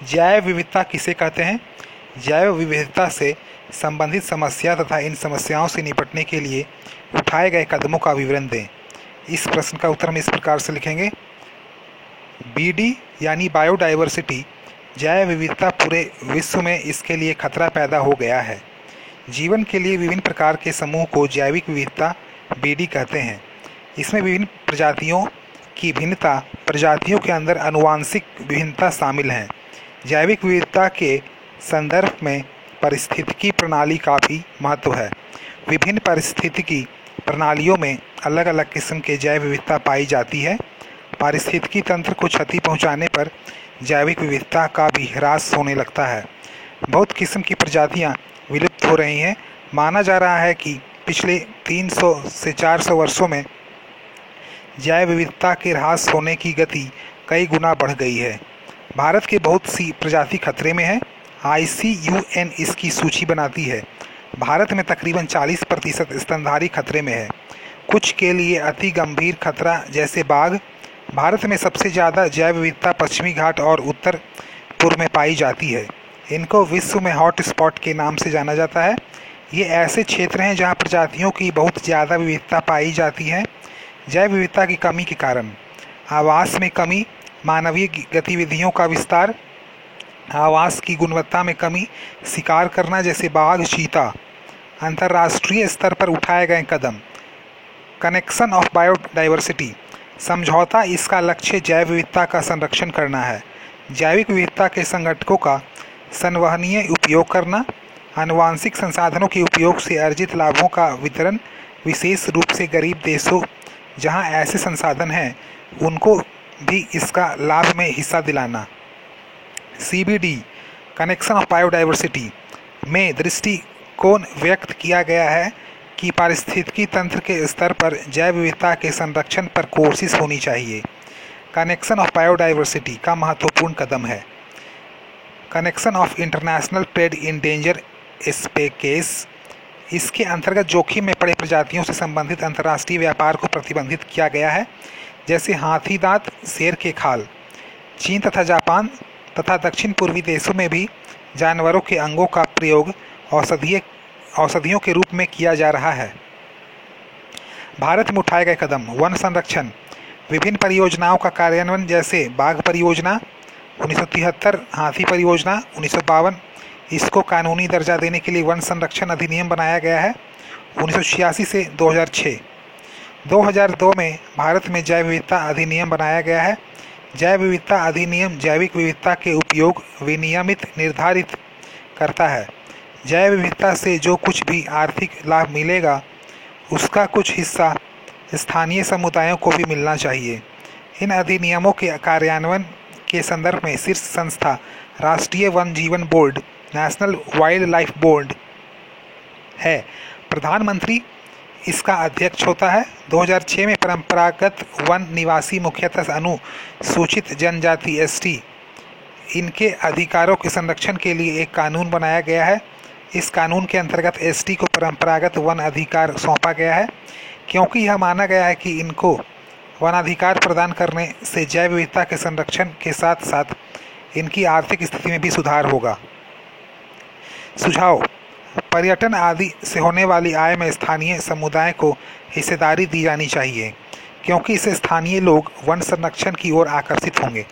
जैव विविधता किसे कहते हैं? जैव विविधता से संबंधित समस्या तथा इन समस्याओं से निपटने के लिए उठाए गए कदमों का विवरण दें। इस प्रश्न का उत्तर हम इस प्रकार से लिखेंगे। बीडी यानी बायोडाइवर्सिटी, जैव विविधता पूरे विश्व में इसके लिए खतरा पैदा हो गया है। जीवन के लिए विभिन्न प्रकार के समूह को जैविक विविधता बीडी कहते हैं। इसमें विभिन्न प्रजातियों की भिन्नता, प्रजातियों के अंदर आनुवांशिक विभिन्नता शामिल हैं। जैविक विविधता के संदर्भ में पारिस्थितिकी प्रणाली का भी महत्व है। विभिन्न पारिस्थितिकी प्रणालियों में अलग अलग किस्म के जैव विविधता पाई जाती है। पारिस्थितिकी तंत्र को क्षति पहुंचाने पर जैविक विविधता का भी ह्रास होने लगता है। बहुत किस्म की प्रजातियां विलुप्त हो रही हैं। माना जा रहा है कि पिछले 300 से 400 वर्षों में जैव विविधता के ह्रास होने की गति कई गुना बढ़ गई है। भारत के बहुत सी प्रजाति खतरे में है। ICUN इसकी सूची बनाती है। भारत में तकरीबन 40% स्तनधारी खतरे में है। कुछ के लिए अति गंभीर खतरा जैसे बाघ। भारत में सबसे ज़्यादा जैव विविधता पश्चिमी घाट और उत्तर पूर्व में पाई जाती है। इनको विश्व में हॉट स्पॉट के नाम से जाना जाता है। ये ऐसे क्षेत्र हैं जहाँ प्रजातियों की बहुत ज़्यादा विविधता पाई जाती है। जैव विविधता की कमी के कारण आवास में कमी, मानवीय गतिविधियों का विस्तार, आवास की गुणवत्ता में कमी, शिकार करना जैसे बाघ, चीता, अंतर्राष्ट्रीय स्तर पर उठाए गए कदम। कनेक्शन ऑफ बायोडाइवर्सिटी समझौता, इसका लक्ष्य जैव विविधता का संरक्षण करना है। जैविक विविधता के संगठकों का संवहनीय उपयोग करना, आनुवांशिक संसाधनों के उपयोग से अर्जित लाभों का वितरण, विशेष रूप से गरीब देशों जहां ऐसे संसाधन हैं उनको भी इसका लाभ में हिस्सा दिलाना। CBD कनेक्शन ऑफ बायोडाइवर्सिटी में दृष्टिकोण व्यक्त किया गया है कि पारिस्थितिकी तंत्र के स्तर पर जैव विविधता के संरक्षण पर कोशिश होनी चाहिए। कनेक्शन ऑफ बायोडाइवर्सिटी का महत्वपूर्ण कदम है। Connection of international trade in danger species, इसके अंतर्गत जोखिम में पड़े प्रजातियों से संबंधित अंतर्राष्ट्रीय व्यापार को प्रतिबंधित किया गया है, जैसे हाथी दांत, शेर के खाल। चीन तथा जापान तथा दक्षिण पूर्वी देशों में भी जानवरों के अंगों का प्रयोग औषधियों के रूप में किया जा रहा है। भारत में उठाए गए कदम। वन संरक्षण, विभिन्न परियोजनाओं का कार्यान्वयन जैसे बाघ परियोजना 1973, हाथी परियोजना 1952। इसको कानूनी दर्जा देने के लिए वन संरक्षण अधिनियम बनाया गया है 1986 से 2006। 2002 में भारत में जैव विविधता अधिनियम बनाया गया है। जैव विविधता अधिनियम जैविक विविधता के उपयोग विनियमित निर्धारित करता है। जैव विविधता से जो कुछ भी आर्थिक लाभ मिलेगा उसका कुछ हिस्सा स्थानीय समुदायों को भी मिलना चाहिए। इन अधिनियमों के कार्यान्वयन के संदर्भ में शीर्ष संस्था राष्ट्रीय वन जीवन board, national wild life board है। प्रधानमंत्री इसका अध्यक्ष होता है। 2006 में परंपरागत वन निवासी, मुख्यतः अनुसूचित जनजाति ST, इनके अधिकारों के संरक्षण के लिए एक कानून बनाया गया है। इस कानून के अंतर्गत ST को परंपरागत वन अधिकार सौंपा गया है, क्योंकि यह माना गया है कि इनको वनाधिकार प्रदान करने से जैव विविधता के संरक्षण के साथ साथ इनकी आर्थिक स्थिति में भी सुधार होगा। सुझाव: पर्यटन आदि से होने वाली आय में स्थानीय समुदाय को हिस्सेदारी दी जानी चाहिए, क्योंकि इससे स्थानीय लोग वन संरक्षण की ओर आकर्षित होंगे।